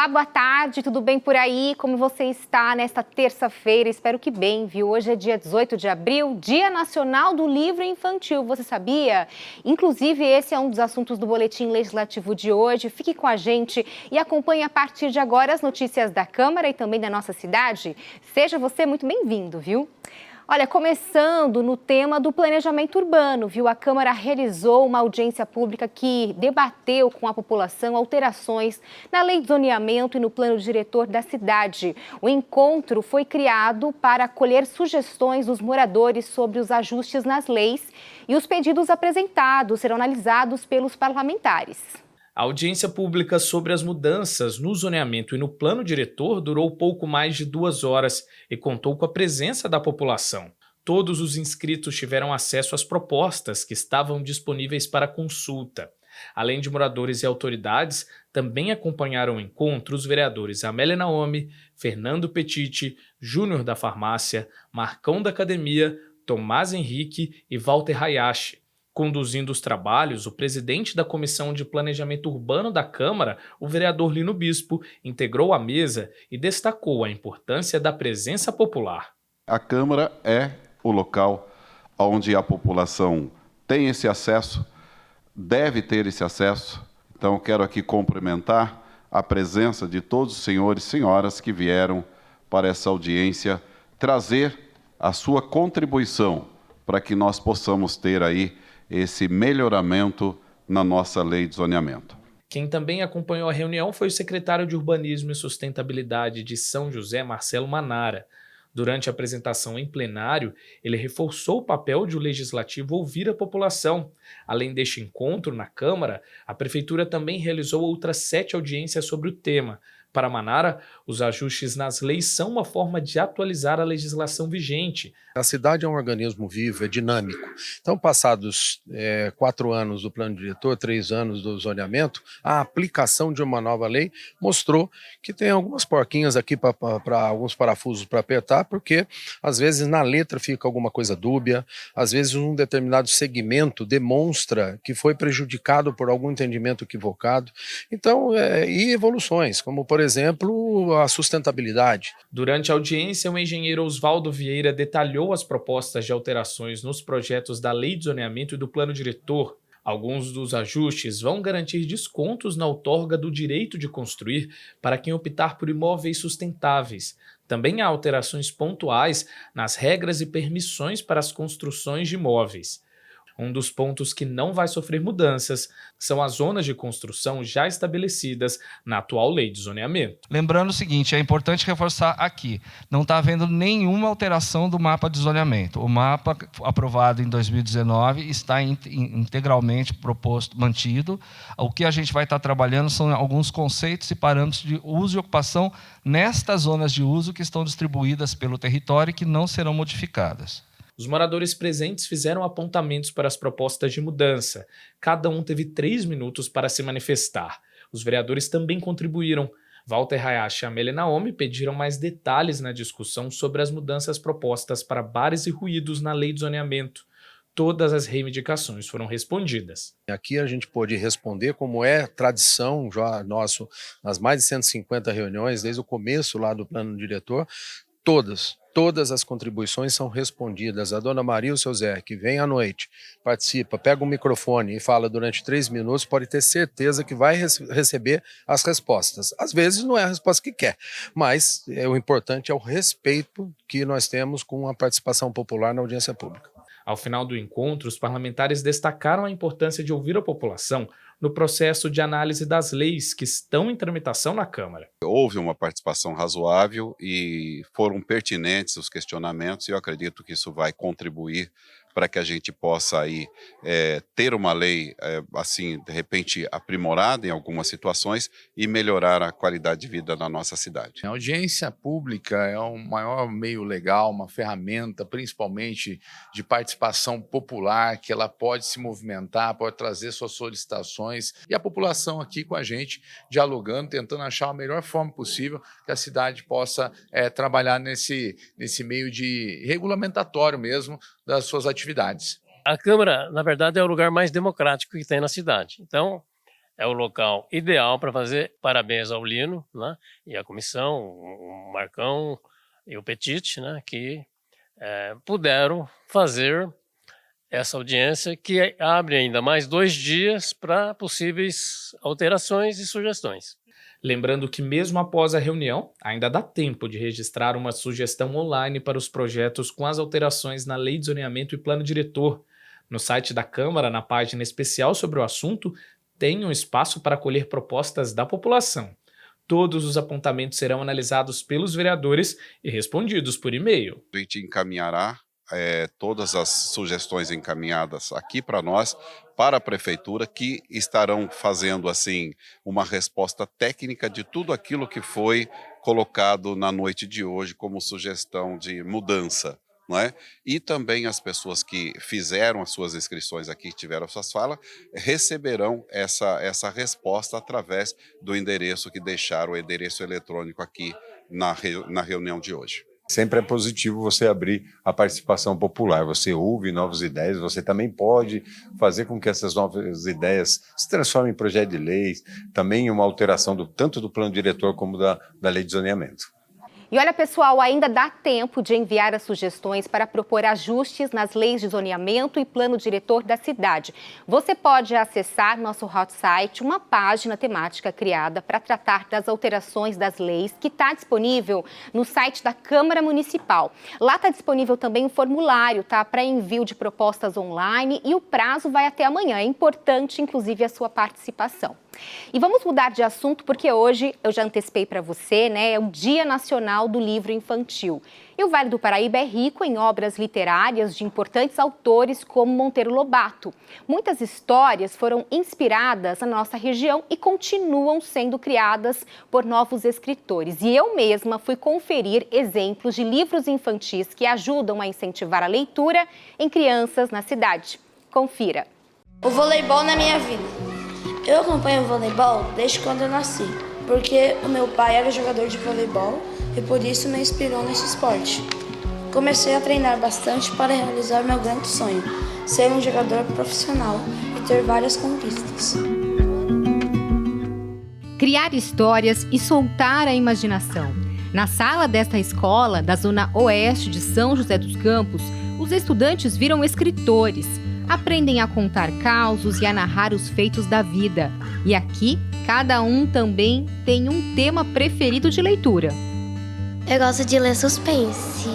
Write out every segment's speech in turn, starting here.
boa tarde, tudo bem por aí? Como você está nesta terça-feira? Espero que bem, viu? Hoje é dia 18 de abril, Dia Nacional do Livro Infantil, você sabia? Inclusive, esse é um dos assuntos do Boletim Legislativo de hoje. Fique com a gente e acompanhe a partir de agora as notícias da Câmara e também da nossa cidade. Seja você muito bem-vindo, viu? Olha, começando no tema do planejamento urbano, viu? A Câmara realizou uma audiência pública que debateu com a população alterações na lei de zoneamento e no plano diretor da cidade. O encontro foi criado para acolher sugestões dos moradores sobre os ajustes nas leis e os pedidos apresentados serão analisados pelos parlamentares. A audiência pública sobre as mudanças no zoneamento e no plano diretor durou pouco mais de 2 horas e contou com a presença da população. Todos os inscritos tiveram acesso às propostas que estavam disponíveis para consulta. Além de moradores e autoridades, também acompanharam o encontro os vereadores Amélia Naomi, Fernando Petiti, Júnior da Farmácia, Marcão da Academia, Tomás Henrique e Walter Hayashi. Conduzindo os trabalhos, o presidente da Comissão de Planejamento Urbano da Câmara, o vereador Lino Bispo, integrou a mesa e destacou a importância da presença popular. A Câmara é o local onde a população tem esse acesso, deve ter esse acesso. Então, quero aqui cumprimentar a presença de todos os senhores e senhoras que vieram para essa audiência trazer a sua contribuição para que nós possamos ter aí esse melhoramento na nossa lei de zoneamento. Quem também acompanhou a reunião foi o secretário de Urbanismo e Sustentabilidade de São José, Marcelo Manara. Durante a apresentação em plenário, ele reforçou o papel de o legislativo ouvir a população. Além deste encontro na Câmara, a Prefeitura também realizou outras 7 audiências sobre o tema. Para Manara, os ajustes nas leis são uma forma de atualizar a legislação vigente. A cidade é um organismo vivo, é dinâmico. Então, passados 4 anos do plano diretor, 3 anos do zoneamento, a aplicação de uma nova lei mostrou que tem algumas porquinhas aqui para alguns parafusos para apertar, porque às vezes na letra fica alguma coisa dúbia, às vezes um determinado segmento demonstra que foi prejudicado por algum entendimento equivocado. Então, e evoluções, como por exemplo a sustentabilidade. Durante a audiência, o engenheiro Oswaldo Vieira detalhou as propostas de alterações nos projetos da Lei de Zoneamento e do Plano Diretor. Alguns dos ajustes vão garantir descontos na outorga do direito de construir para quem optar por imóveis sustentáveis. Também há alterações pontuais nas regras e permissões para as construções de imóveis. Um dos pontos que não vai sofrer mudanças são as zonas de construção já estabelecidas na atual lei de zoneamento. Lembrando o seguinte, é importante reforçar aqui, não está havendo nenhuma alteração do mapa de zoneamento. O mapa aprovado em 2019 está integralmente proposto, mantido. O que a gente vai estar trabalhando são alguns conceitos e parâmetros de uso e ocupação nestas zonas de uso que estão distribuídas pelo território e que não serão modificadas. Os moradores presentes fizeram apontamentos para as propostas de mudança. Cada um teve 3 minutos para se manifestar. Os vereadores também contribuíram. Walter Hayashi e Amélia Naomi pediram mais detalhes na discussão sobre as mudanças propostas para bares e ruídos na lei de zoneamento. Todas as reivindicações foram respondidas. Aqui a gente pôde responder, como é tradição já nosso, nas mais de 150 reuniões, desde o começo lá do plano diretor, Todas as contribuições são respondidas. A dona Maria e o seu Zé, que vem à noite, participa, pega um microfone e fala durante 3 minutos, pode ter certeza que vai receber as respostas. Às vezes não é a resposta que quer, mas o importante é o respeito que nós temos com a participação popular na audiência pública. Ao final do encontro, os parlamentares destacaram a importância de ouvir a população no processo de análise das leis que estão em tramitação na Câmara. Houve uma participação razoável e foram pertinentes os questionamentos e eu acredito que isso vai contribuir para que a gente possa aí, ter uma lei assim, de repente aprimorada em algumas situações e melhorar a qualidade de vida da nossa cidade. A audiência pública é o maior meio legal, uma ferramenta principalmente de participação popular, que ela pode se movimentar, pode trazer suas solicitações e a população aqui com a gente, dialogando, tentando achar a melhor forma possível que a cidade possa trabalhar nesse meio de regulamentatório mesmo das suas atividades. A Câmara, na verdade, é o lugar mais democrático que tem na cidade. Então, é o local ideal para fazer. Parabéns ao Lino, né, e à comissão, o Marcão e o Petit, né, que puderam fazer essa audiência, que abre ainda mais 2 dias para possíveis alterações e sugestões. Lembrando que mesmo após a reunião, ainda dá tempo de registrar uma sugestão online para os projetos com as alterações na Lei de Zoneamento e Plano Diretor. No site da Câmara, na página especial sobre o assunto, tem um espaço para acolher propostas da população. Todos os apontamentos serão analisados pelos vereadores e respondidos por e-mail. A gente encaminhará todas as sugestões encaminhadas aqui para nós, para a Prefeitura, que estarão fazendo assim uma resposta técnica de tudo aquilo que foi colocado na noite de hoje como sugestão de mudança. Não é? E também as pessoas que fizeram as suas inscrições aqui, tiveram as suas falas, receberão essa resposta através do endereço que deixaram, o endereço eletrônico aqui na reunião de hoje. Sempre é positivo você abrir a participação popular, você ouve novas ideias, você também pode fazer com que essas novas ideias se transformem em projeto de lei, também em uma alteração tanto do plano diretor como da lei de zoneamento. E olha, pessoal, ainda dá tempo de enviar as sugestões para propor ajustes nas leis de zoneamento e plano diretor da cidade. Você pode acessar nosso hot site, uma página temática criada para tratar das alterações das leis, que está disponível no site da Câmara Municipal. Lá está disponível também um formulário, tá, para envio de propostas online, e o prazo vai até amanhã. É importante, inclusive, a sua participação. E vamos mudar de assunto porque hoje, eu já antecipei para você, né, é o Dia Nacional do Livro Infantil. E o Vale do Paraíba é rico em obras literárias de importantes autores como Monteiro Lobato. Muitas histórias foram inspiradas na nossa região e continuam sendo criadas por novos escritores. E eu mesma fui conferir exemplos de livros infantis que ajudam a incentivar a leitura em crianças na cidade. Confira. O voleibol na minha vida. Eu acompanho o voleibol desde quando eu nasci, porque o meu pai era jogador de voleibol e por isso me inspirou nesse esporte. Comecei a treinar bastante para realizar meu grande sonho, ser um jogador profissional e ter várias conquistas. Criar histórias e soltar a imaginação. Na sala desta escola, da zona oeste de São José dos Campos, os estudantes viram escritores. Aprendem a contar causos e a narrar os feitos da vida. E aqui, cada um também tem um tema preferido de leitura. Eu gosto de ler suspense.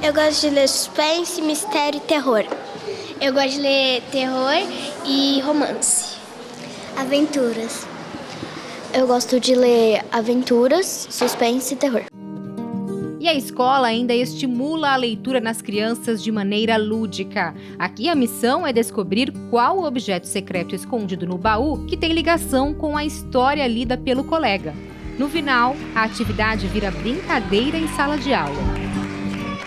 Eu gosto de ler suspense, mistério e terror. Eu gosto de ler terror e romance. Aventuras. Eu gosto de ler aventuras, suspense e terror. E a escola ainda estimula a leitura nas crianças de maneira lúdica. Aqui a missão é descobrir qual o objeto secreto escondido no baú que tem ligação com a história lida pelo colega. No final, a atividade vira brincadeira em sala de aula.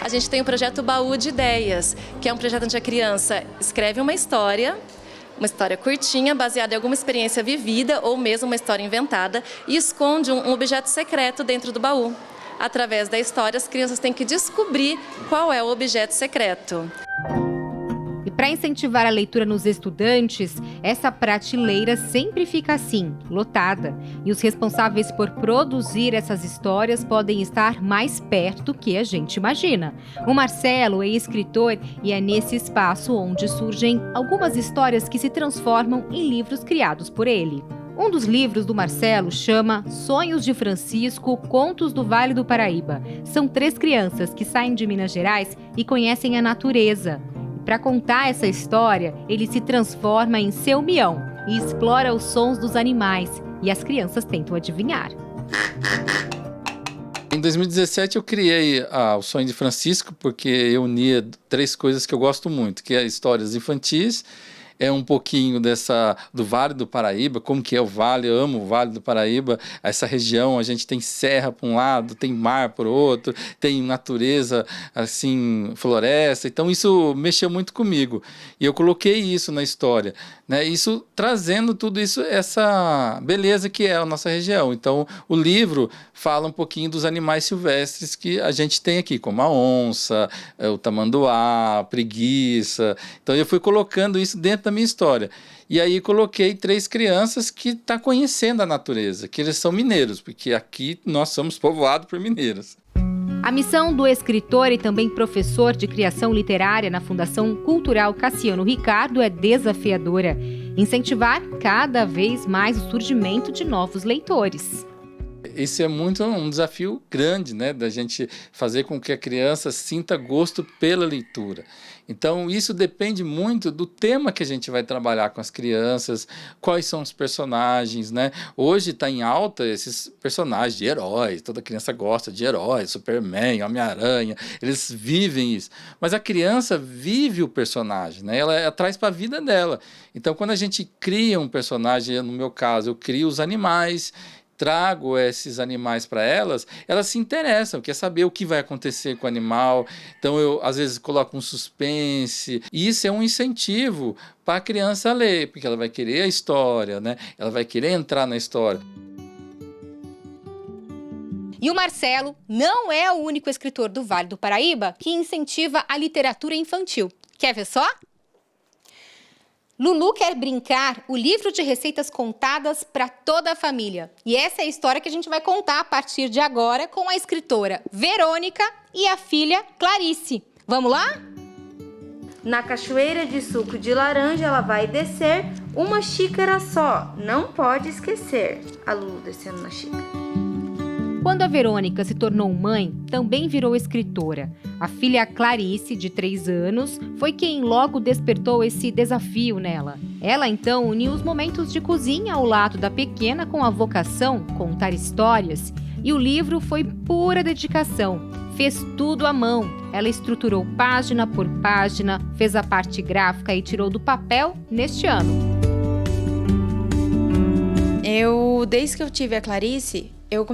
A gente tem o projeto Baú de Ideias, que é um projeto onde a criança escreve uma história curtinha, baseada em alguma experiência vivida ou mesmo uma história inventada, e esconde um objeto secreto dentro do baú. Através da história, as crianças têm que descobrir qual é o objeto secreto. E para incentivar a leitura nos estudantes, essa prateleira sempre fica assim, lotada. E os responsáveis por produzir essas histórias podem estar mais perto do que a gente imagina. O Marcelo é escritor e é nesse espaço onde surgem algumas histórias que se transformam em livros criados por ele. Um dos livros do Marcelo chama Sonhos de Francisco, Contos do Vale do Paraíba. São 3 crianças que saem de Minas Gerais e conhecem a natureza. E para contar essa história, ele se transforma em seu mião e explora os sons dos animais. E as crianças tentam adivinhar. Em 2017 eu criei o Sonho de Francisco porque eu unia 3 coisas que eu gosto muito, que é histórias infantis, é um pouquinho do Vale do Paraíba, como que é o Vale, eu amo o Vale do Paraíba, essa região, a gente tem serra por um lado, tem mar por outro, tem natureza, assim, floresta, então isso mexeu muito comigo, e eu coloquei isso na história, né? Isso trazendo tudo isso, essa beleza que é a nossa região. Então o livro fala um pouquinho dos animais silvestres que a gente tem aqui, como a onça, o tamanduá, a preguiça, então eu fui colocando isso dentro da minha história. E aí coloquei 3 crianças que estão conhecendo a natureza, que eles são mineiros, porque aqui nós somos povoados por mineiros. A missão do escritor e também professor de criação literária na Fundação Cultural Cassiano Ricardo é desafiadora: incentivar cada vez mais o surgimento de novos leitores. Isso é muito um desafio grande, né, da gente fazer com que a criança sinta gosto pela leitura. Então, isso depende muito do tema que a gente vai trabalhar com as crianças, quais são os personagens, né? Hoje está em alta esses personagens de heróis, toda criança gosta de heróis, Superman, Homem-Aranha, eles vivem isso. Mas a criança vive o personagem, né? Ela traz para a vida dela. Então, quando a gente cria um personagem, no meu caso, eu crio os animais, trago esses animais para elas se interessam, quer saber o que vai acontecer com o animal. Então eu às vezes coloco um suspense, e isso é um incentivo para a criança ler, porque ela vai querer a história, né? Ela vai querer entrar na história. E o Marcelo não é o único escritor do Vale do Paraíba que incentiva a literatura infantil. Quer ver só? Lulu quer brincar o livro de receitas contadas para toda a família. E essa é a história que a gente vai contar a partir de agora com a escritora Verônica e a filha Clarice. Vamos lá? Na cachoeira de suco de laranja ela vai descer uma xícara só. Não pode esquecer. A Lulu descendo na xícara. Quando a Verônica se tornou mãe, também virou escritora. A filha Clarice, de 3 anos, foi quem logo despertou esse desafio nela. Ela, então, uniu os momentos de cozinha ao lado da pequena com a vocação contar histórias. E o livro foi pura dedicação. Fez tudo à mão. Ela estruturou página por página, fez a parte gráfica e tirou do papel neste ano. Desde que eu tive a Clarice, eu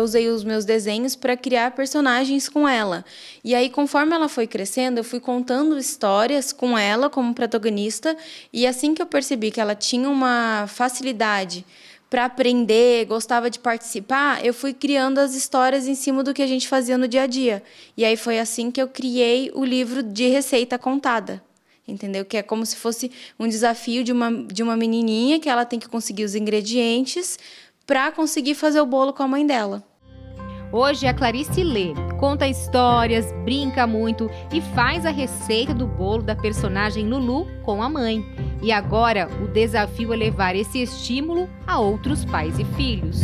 usei os meus desenhos para criar personagens com ela. E aí, conforme ela foi crescendo, eu fui contando histórias com ela como protagonista. E assim que eu percebi que ela tinha uma facilidade para aprender, gostava de participar, eu fui criando as histórias em cima do que a gente fazia no dia a dia. E aí foi assim que eu criei o livro de receita contada. Entendeu? Que é como se fosse um desafio de uma menininha que ela tem que conseguir os ingredientes para conseguir fazer o bolo com a mãe dela. Hoje a Clarice lê, conta histórias, brinca muito e faz a receita do bolo da personagem Lulu com a mãe. E agora o desafio é levar esse estímulo a outros pais e filhos.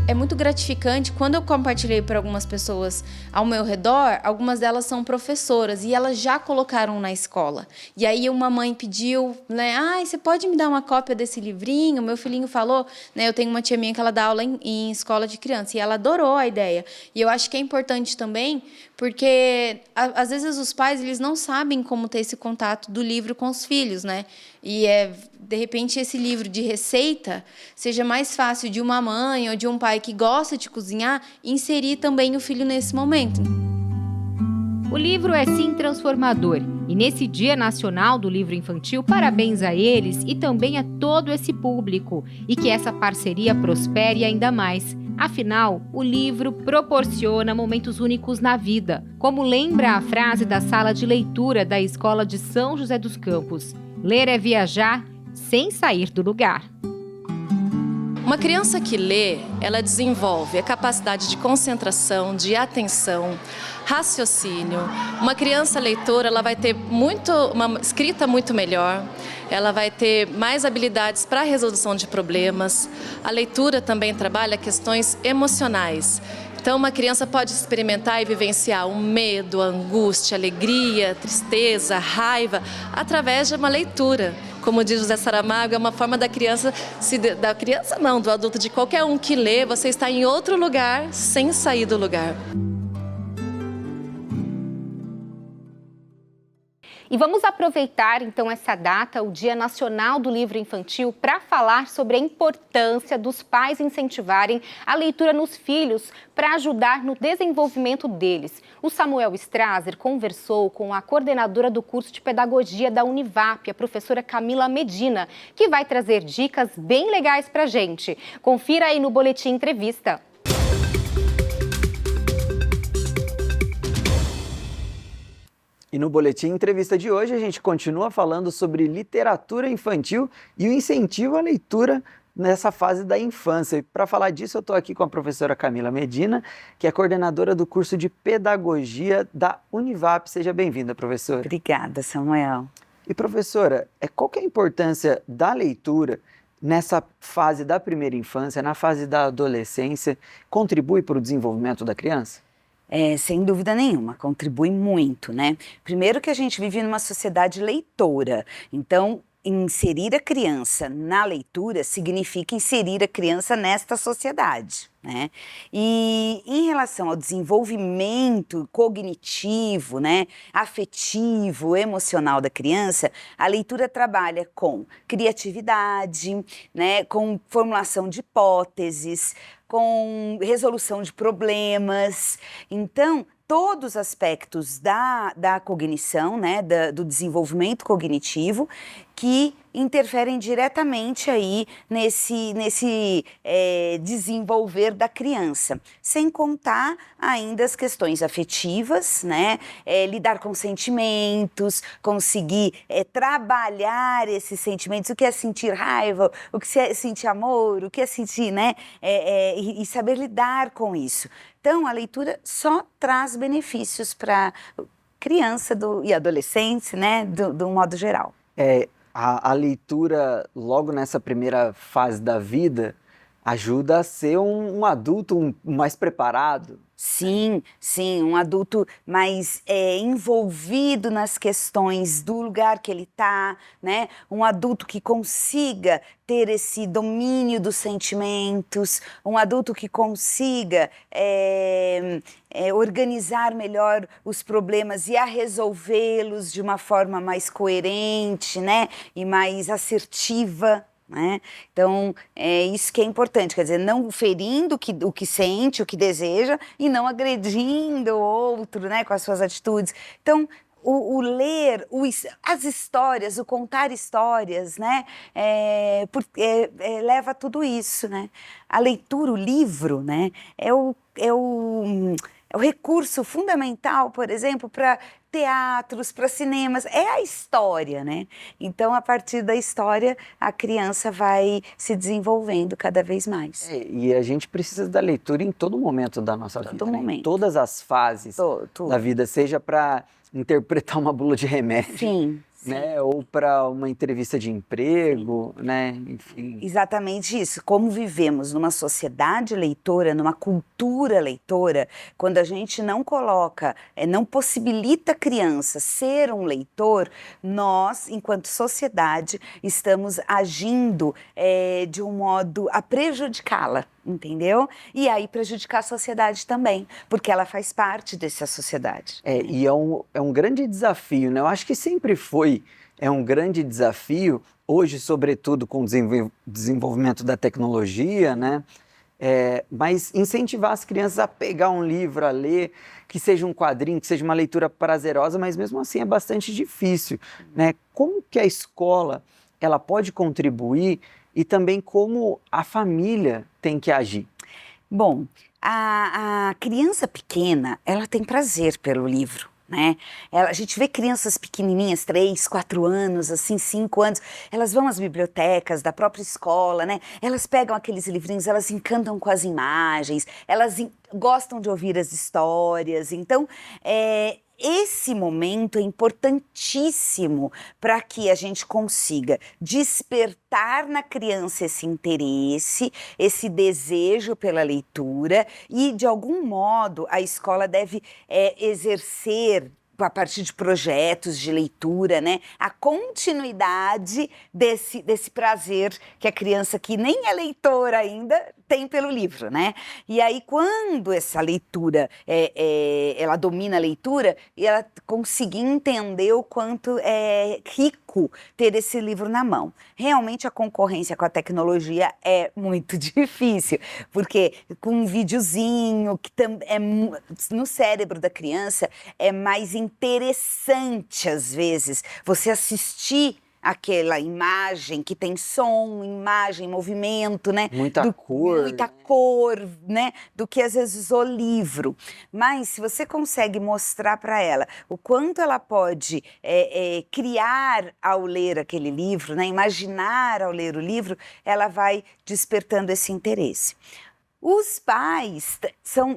É muito gratificante quando eu compartilhei para algumas pessoas ao meu redor, algumas delas são professoras e elas já colocaram na escola. E aí uma mãe pediu, né, você pode me dar uma cópia desse livrinho? Meu filhinho falou, né, eu tenho uma tia minha que ela dá aula em escola de criança e ela adorou a ideia. E eu acho que é importante também, porque às vezes os pais eles não sabem como ter esse contato do livro com os filhos, né? E de repente esse livro de receita seja mais fácil de uma mãe ou de um pai que gosta de cozinhar inserir também o filho nesse momento. O livro é sim transformador e nesse Dia Nacional do Livro Infantil, parabéns a eles e também a todo esse público e que essa parceria prospere ainda mais. Afinal, o livro proporciona momentos únicos na vida, como lembra a frase da sala de leitura da Escola de São José dos Campos: ler é viajar sem sair do lugar. Uma criança que lê, ela desenvolve a capacidade de concentração, de atenção, raciocínio. Uma criança leitora, ela vai ter uma escrita muito melhor, ela vai ter mais habilidades para a resolução de problemas. A leitura também trabalha questões emocionais. Então, uma criança pode experimentar e vivenciar o medo, a angústia, a alegria, a tristeza, a raiva, através de uma leitura. Como diz José Saramago, é uma forma da criança, do adulto, de qualquer um que lê, você está em outro lugar sem sair do lugar. E vamos aproveitar, então, essa data, o Dia Nacional do Livro Infantil, para falar sobre a importância dos pais incentivarem a leitura nos filhos para ajudar no desenvolvimento deles. O Samuel Strasser conversou com a coordenadora do curso de Pedagogia da Univap, a professora Camila Medina, que vai trazer dicas bem legais para a gente. Confira aí no Boletim Entrevista. E no Boletim Entrevista de hoje a gente continua falando sobre literatura infantil e o incentivo à leitura nessa fase da infância. E para falar disso eu estou aqui com a professora Camila Medina, que é coordenadora do curso de Pedagogia da Univap. Seja bem-vinda, professora. Obrigada, Samuel. E professora, qual que é a importância da leitura nessa fase da primeira infância, na fase da adolescência? Contribui para o desenvolvimento da criança? Sem dúvida nenhuma, contribui muito, né? Primeiro que a gente vive numa sociedade leitora, então inserir a criança na leitura significa inserir a criança nesta sociedade, né? E em relação ao desenvolvimento cognitivo, né, afetivo, emocional da criança, a leitura trabalha com criatividade, né, com formulação de hipóteses, com resolução de problemas. Então, todos os aspectos da cognição, né, do desenvolvimento cognitivo, que interferem diretamente aí nesse desenvolver da criança, sem contar ainda as questões afetivas, né, lidar com sentimentos, conseguir trabalhar esses sentimentos, o que é sentir raiva, o que é sentir amor, o que é sentir, né, e saber lidar com isso. Então, a leitura só traz benefícios para criança e adolescente, né, do modo geral. A leitura, logo nessa primeira fase da vida, ajuda a ser um adulto mais preparado. Sim, um adulto mais envolvido nas questões do lugar que ele está, né? Um adulto que consiga ter esse domínio dos sentimentos, um adulto que consiga organizar melhor os problemas e a resolvê-los de uma forma mais coerente, né? E mais assertiva. Né? Então, é isso que é importante, quer dizer, não ferindo o que sente, o que deseja, e não agredindo o outro, né, com as suas atitudes. Então, o ler, as histórias, o contar histórias, né, leva a tudo isso, né? A leitura, o livro, né, é o recurso fundamental, por exemplo, para teatros, para cinemas, é a história, né? Então, a partir da história, a criança vai se desenvolvendo cada vez mais. E a gente precisa da leitura em todo momento da nossa vida. Todo momento. Em todas as fases da vida, seja para interpretar uma bula de remédio. Sim. Né? Ou para uma entrevista de emprego, né? Enfim. Exatamente isso. Como vivemos numa sociedade leitora, numa cultura leitora, quando a gente não coloca, não possibilita a criança ser um leitor, nós, enquanto sociedade, estamos agindo de um modo a prejudicá-la. Entendeu? E aí prejudicar a sociedade também, porque ela faz parte dessa sociedade. E é um grande desafio, né? Eu acho que sempre foi um grande desafio, hoje, sobretudo com o desenvolvimento da tecnologia, né? Mas incentivar as crianças a pegar um livro, a ler, que seja um quadrinho, que seja uma leitura prazerosa, mas mesmo assim é bastante difícil, né? Como que a escola ela pode contribuir e também como a família tem que agir? Bom, a criança pequena, ela tem prazer pelo livro, né? A gente vê crianças pequenininhas, 3, 4 anos, assim, 5 anos, elas vão às bibliotecas da própria escola, né? Elas pegam aqueles livrinhos, elas se encantam com as imagens, elas gostam de ouvir as histórias, então, esse momento é importantíssimo para que a gente consiga despertar na criança esse interesse, esse desejo pela leitura e, de algum modo, a escola deve exercer, a partir de projetos de leitura, né, a continuidade desse prazer que a criança que nem é leitora ainda tem pelo livro, né? E aí, quando essa leitura, ela domina a leitura, e ela conseguir entender o quanto é rico ter esse livro na mão. Realmente, a concorrência com a tecnologia é muito difícil, porque com um videozinho, que no cérebro da criança, é mais interessante, às vezes, você assistir aquela imagem que tem som, imagem, movimento, né? Muita cor, né? Do que às vezes o livro. Mas se você consegue mostrar para ela o quanto ela pode criar ao ler aquele livro, né? Imaginar ao ler o livro, ela vai despertando esse interesse. Os pais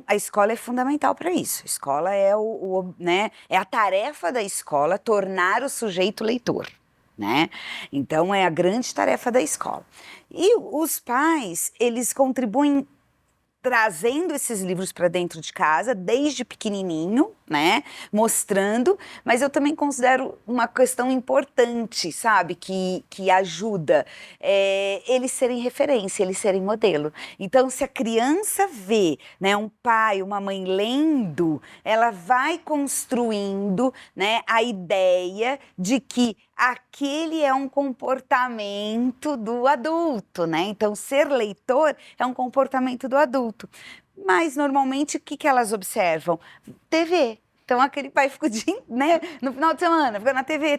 a escola é fundamental para isso. A escola né, é a tarefa da escola tornar o sujeito leitor, né? Então é a grande tarefa da escola. E os pais, eles contribuem trazendo esses livros para dentro de casa, desde pequenininho, né, mostrando, mas eu também considero uma questão importante, sabe, que ajuda, eles serem referência, eles serem modelo. Então, se a criança vê, né, um pai, uma mãe lendo, ela vai construindo, né, a ideia de que aquele é um comportamento do adulto, né? Então, ser leitor é um comportamento do adulto. Mas, normalmente, o que elas observam? TV. Então, aquele pai fica né, no final de semana, fica na TV,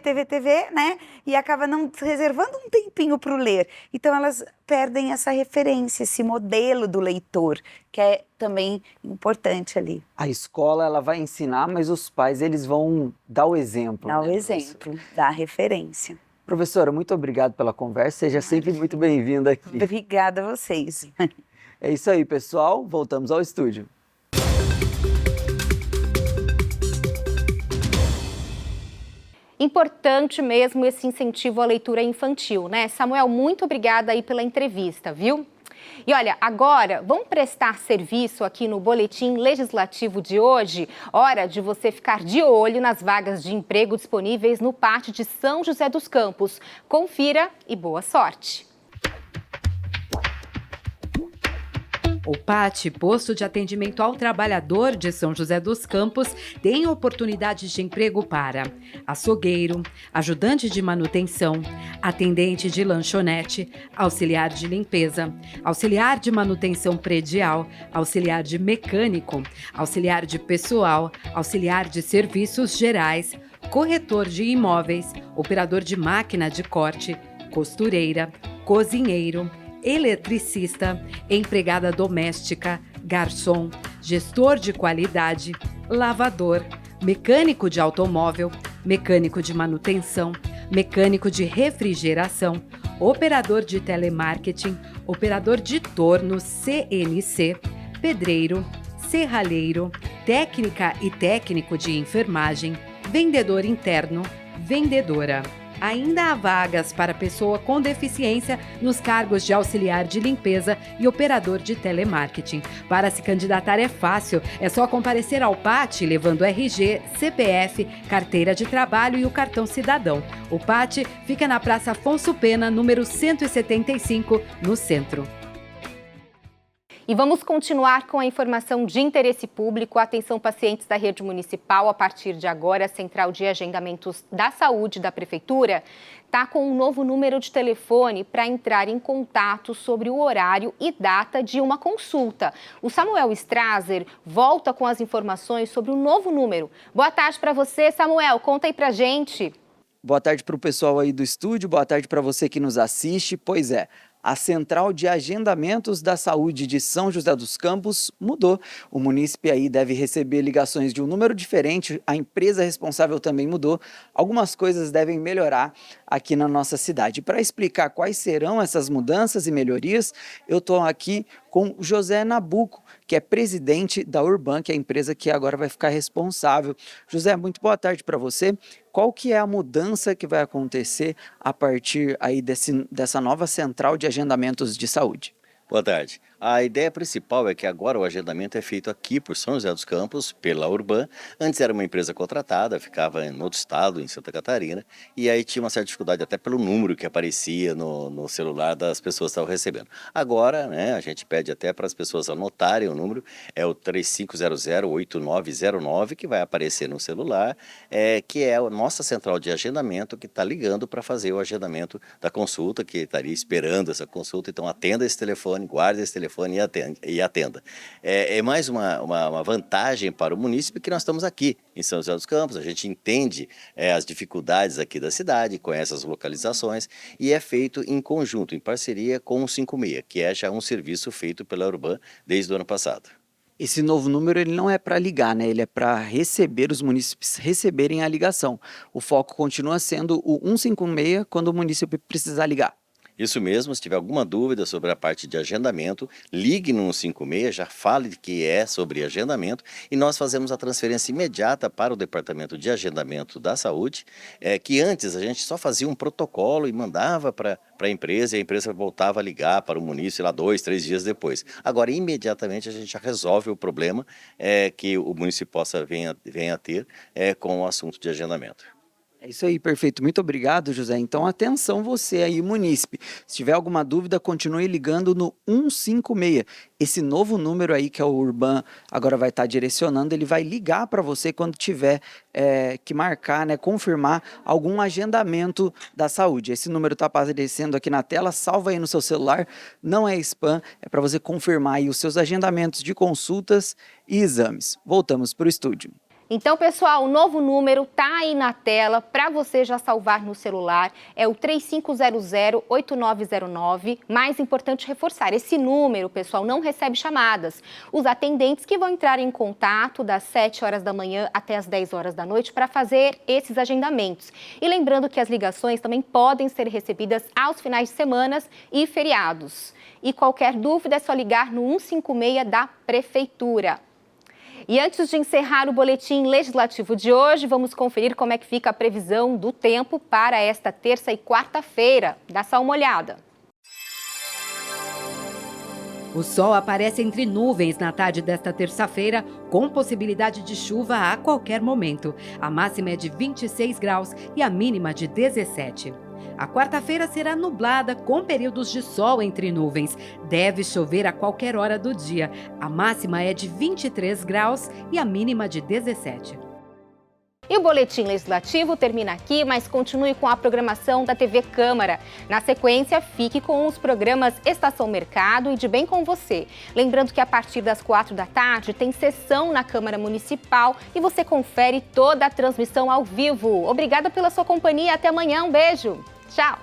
né? E acaba não reservando um tempinho para o ler. Então, elas perdem essa referência, esse modelo do leitor, que é também importante ali. A escola, ela vai ensinar, mas os pais, eles vão dar o exemplo. Dar o exemplo, dar a referência. Professora, muito obrigado pela conversa. Seja sempre muito bem-vinda aqui. Obrigada a vocês. É isso aí, pessoal. Voltamos ao estúdio. Importante mesmo esse incentivo à leitura infantil, né? Samuel, muito obrigada aí pela entrevista, viu? E olha, agora vamos prestar serviço aqui no Boletim Legislativo de hoje. Hora de você ficar de olho nas vagas de emprego disponíveis no Pátio de São José dos Campos. Confira e boa sorte! O PAT, Posto de Atendimento ao Trabalhador de São José dos Campos, tem oportunidades de emprego para açougueiro, ajudante de manutenção, atendente de lanchonete, auxiliar de limpeza, auxiliar de manutenção predial, auxiliar de mecânico, auxiliar de pessoal, auxiliar de serviços gerais, corretor de imóveis, operador de máquina de corte, costureira, cozinheiro, eletricista, empregada doméstica, garçom, gestor de qualidade, lavador, mecânico de automóvel, mecânico de manutenção, mecânico de refrigeração, operador de telemarketing, operador de torno CNC, pedreiro, serralheiro, técnica e técnico de enfermagem, vendedor interno, vendedora. Ainda há vagas para pessoa com deficiência nos cargos de auxiliar de limpeza e operador de telemarketing. Para se candidatar é fácil, é só comparecer ao PAT levando RG, CPF, carteira de trabalho e o cartão cidadão. O PAT fica na Praça Afonso Pena, número 175, no centro. E vamos continuar com a informação de interesse público. Atenção, pacientes da rede municipal. A partir de agora, a Central de Agendamentos da Saúde da Prefeitura está com um novo número de telefone para entrar em contato sobre o horário e data de uma consulta. O Samuel Strazer volta com as informações sobre o novo número. Boa tarde para você, Samuel. Conta aí para gente. Boa tarde para o pessoal aí do estúdio, boa tarde para você que nos assiste. Pois é, a Central de Agendamentos da Saúde de São José dos Campos mudou. O munícipe aí deve receber ligações de um número diferente, a empresa responsável também mudou. Algumas coisas devem melhorar aqui na nossa cidade. Para explicar quais serão essas mudanças e melhorias, eu estou aqui com José Nabuco, que é presidente da Urban, que é a empresa que agora vai ficar responsável. José, muito boa tarde para você. Qual que é a mudança que vai acontecer a partir aí dessa nova central de agendamentos de saúde? Boa tarde. A ideia principal é que agora o agendamento é feito aqui por São José dos Campos, pela Urban. Antes era uma empresa contratada, ficava em outro estado, em Santa Catarina, e aí tinha uma certa dificuldade até pelo número que aparecia no celular das pessoas que estavam recebendo. Agora, né, a gente pede até para as pessoas anotarem o número, é o 3500-8909, que vai aparecer no celular, que é a nossa central de agendamento que está ligando para fazer o agendamento da consulta, que estaria esperando essa consulta. Então atenda esse telefone, guarde esse telefone, telefone e atenda. É mais uma vantagem para o munícipe que nós estamos aqui em São José dos Campos, a gente entende as dificuldades aqui da cidade, conhece as localizações e é feito em conjunto, em parceria com o 56, que é já um serviço feito pela Urban desde o ano passado. Esse novo número ele não é para ligar, né? Ele é para receber, os munícipes receberem a ligação. O foco continua sendo o 156 quando o munícipe precisar ligar. Isso mesmo, se tiver alguma dúvida sobre a parte de agendamento, ligue no 156, já fale que é sobre agendamento e nós fazemos a transferência imediata para o Departamento de Agendamento da Saúde, que antes a gente só fazia um protocolo e mandava para a empresa e a empresa voltava a ligar para o munícipe lá 2, 3 dias depois. Agora, imediatamente a gente já resolve o problema que o munícipe venha a ter com o assunto de agendamento. É isso aí, perfeito. Muito obrigado, José. Então, atenção você aí, munícipe. Se tiver alguma dúvida, continue ligando no 156. Esse novo número aí que é o Urban agora vai estar direcionando, ele vai ligar para você quando tiver que marcar, né, confirmar algum agendamento da saúde. Esse número está aparecendo aqui na tela, salva aí no seu celular, não é spam, é para você confirmar aí os seus agendamentos de consultas e exames. Voltamos para o estúdio. Então, pessoal, o novo número tá aí na tela para você já salvar no celular. É o 3500-8909. Mais importante reforçar, esse número, pessoal, não recebe chamadas. Os atendentes que vão entrar em contato das 7 horas da manhã até as 10 horas da noite para fazer esses agendamentos. E lembrando que as ligações também podem ser recebidas aos finais de semana e feriados. E qualquer dúvida é só ligar no 156 da Prefeitura. E antes de encerrar o boletim legislativo de hoje, vamos conferir como é que fica a previsão do tempo para esta terça e quarta-feira. Dá só uma olhada. O sol aparece entre nuvens na tarde desta terça-feira, com possibilidade de chuva a qualquer momento. A máxima é de 26 graus e a mínima de 17. A quarta-feira será nublada, com períodos de sol entre nuvens. Deve chover a qualquer hora do dia. A máxima é de 23 graus e a mínima de 17. E o Boletim Legislativo termina aqui, mas continue com a programação da TV Câmara. Na sequência, fique com os programas Estação Mercado e De Bem com Você. Lembrando que a partir das 4 da tarde tem sessão na Câmara Municipal e você confere toda a transmissão ao vivo. Obrigada pela sua companhia. Até amanhã. Um beijo. Tchau.